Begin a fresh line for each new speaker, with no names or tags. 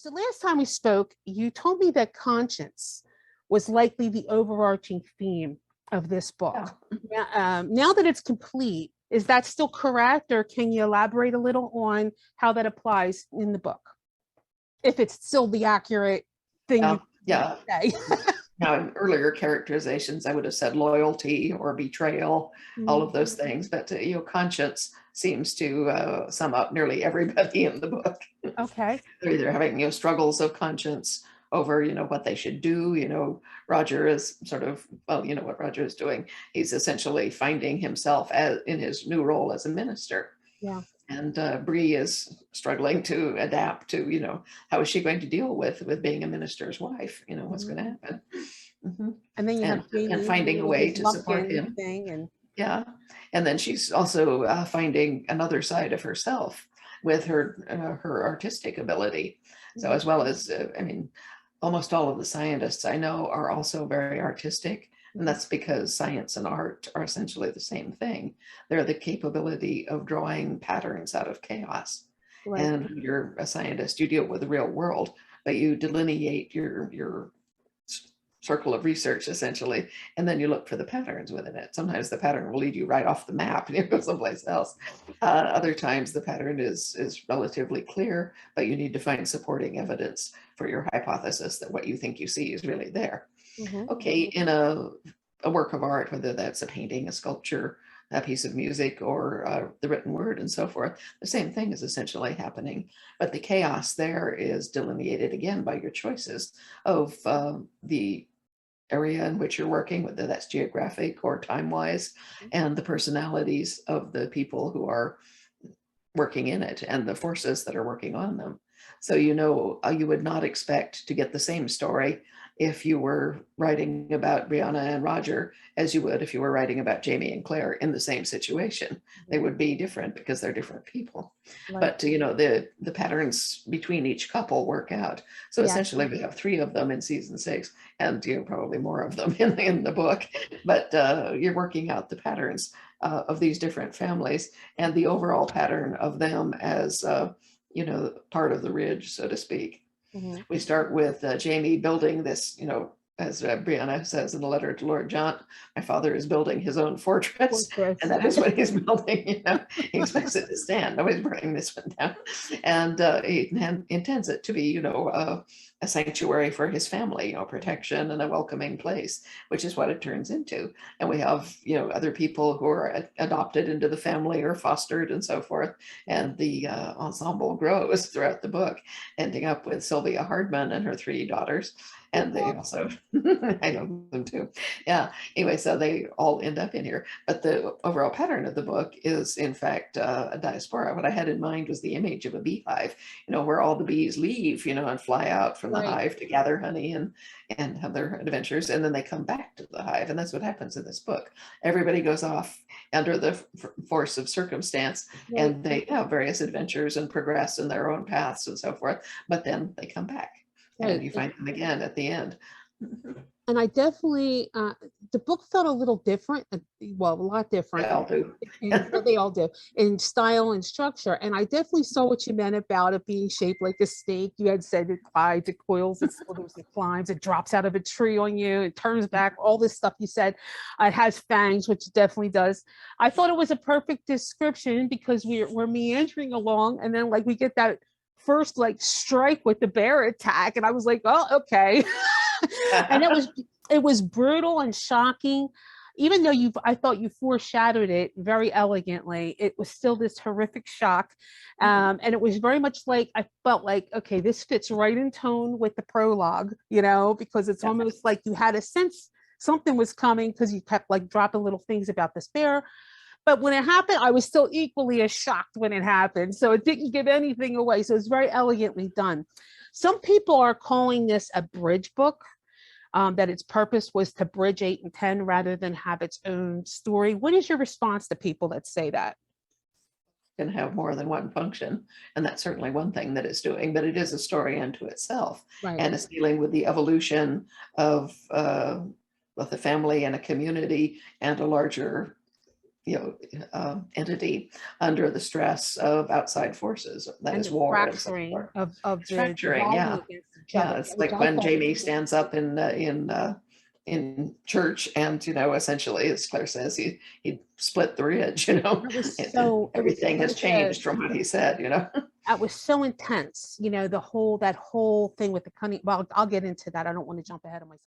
So last time we spoke, you told me that conscience was likely the overarching theme of this
Yeah.
book. Now that it's complete, is that still correct, or can you elaborate a little on how that applies in the book? If it's still the accurate thing
Yeah.
you
Yeah.
say.
Now, in earlier characterizations, I would have said loyalty or betrayal, all of those things. But conscience seems to sum up nearly everybody in the book.
Okay.
They're either having struggles of conscience over what they should do. Roger is sort of, well, what Roger is doing. He's essentially finding himself as in his new role as a minister.
Yeah.
And Bree is struggling to adapt to, how is she going to deal with being a minister's wife? What's going to happen? Mhm.
And then you
And
have Jamie
finding a
doing
way
his
to support
muffin
him.
thing, and
Yeah. And then she's also finding another side of herself with her artistic ability. So as well as, I mean, almost all of the scientists I know are also very artistic. And that's because science and art are essentially the same thing. They're the capability of drawing patterns out of chaos.
right.
And when you're a scientist, you deal with the real world, but you delineate your circle of research essentially, and then you look for the patterns within it. Sometimes the pattern will lead you right off the map and you go someplace else. Other times the pattern is relatively clear, but you need to find supporting evidence for your hypothesis that what you think you see is really there.
Mhm.
Okay, in a work of art, whether that's a painting, a sculpture, a piece of music, or the written word and so forth, the same thing is essentially happening. But the chaos there is delineated again by your choices of the area in which you're working, whether that's geographic or time-wise, and the personalities of the people who are working in it and the forces that are working on them. So, you would not expect to get the same story if you were writing about Brianna and Roger as you would if you were writing about Jamie and Claire in the same situation. They would be different because they're different people.
Right.
But the patterns between each couple work out. So
Yeah.
essentially we have 3 of them in season 6, and probably more of them in the book. But you're working out the patterns of these different families and the overall pattern of them as part of the ridge, so to speak.
Mhm.
We start with Jamie building this, as Brianna says in the letter to Lord John, my father is building his own fortress, and
Fortress.
that is what he's building. He expects it to stand. Nobody's burning this one down, and he intends it to be, a sanctuary for his family, protection and a welcoming place, which is what it turns into. And we have, other people who are adopted into the family or fostered and so forth, and the ensemble grows throughout the book, ending up with Sylvia Hardman and her 3 daughters. And they also, I know them too. Yeah. Anyway, so they all end up in here. But the overall pattern of the book is, in fact, a diaspora. What I had in mind was the image of a beehive, where all the bees leave, and fly out from the
Right.
hive to gather honey and have their adventures. And then they come back to the hive. And that's what happens in this book. Everybody goes off under the force of circumstance,
Right.
and they have various adventures and progress in their own paths and so forth. But then they come back.
Right.
And you find them again at the end.
And I definitely, the book felt a little different, well, a lot
They
different,
all do.
well, they all do, in style and structure. And I definitely saw what you meant about it being shaped like a snake. You had said it glides, it coils, it slithers, it climbs, it drops out of a tree on you, it turns back, all this stuff you said. It has fangs, which it definitely does. I thought it was a perfect description because we're meandering along, and then like we get that first like strike with the bear attack, and I was like, oh, okay. And it was brutal and shocking. Even though I thought you foreshadowed it very elegantly, it was still this horrific shock. And it was very much like, I felt like, okay, this fits right in tone with the prologue, because it's
Yeah.
almost like you had a sense something was coming because you kept like dropping little things about this bear. But when it happened, I was still equally as shocked when it happened. So it didn't give anything away. So it's very elegantly done. Some people are calling this a bridge book, that its purpose was to bridge 8 and 10 rather than have its own story. What is your response to people that say that?
Can have more than one function. And that's certainly one thing that it's doing, but it is a story unto itself.
Right.
And it's dealing with the evolution of both a family and a community and a larger entity under the stress of outside forces, that
And
is
the
war and such
fracturing
war.
of
It's
the
fracturing,
dividing
yeah.
against each
Yeah,
other,
it's
which
like
I
when
call
Jamie
war.
stands up in church and, essentially, as Claire says, he split the ridge, and
It was
everything has
such a,
changed from what he said.
that was so intense, that whole thing with the cunning. Well, I'll get into that. I don't want to jump ahead of myself.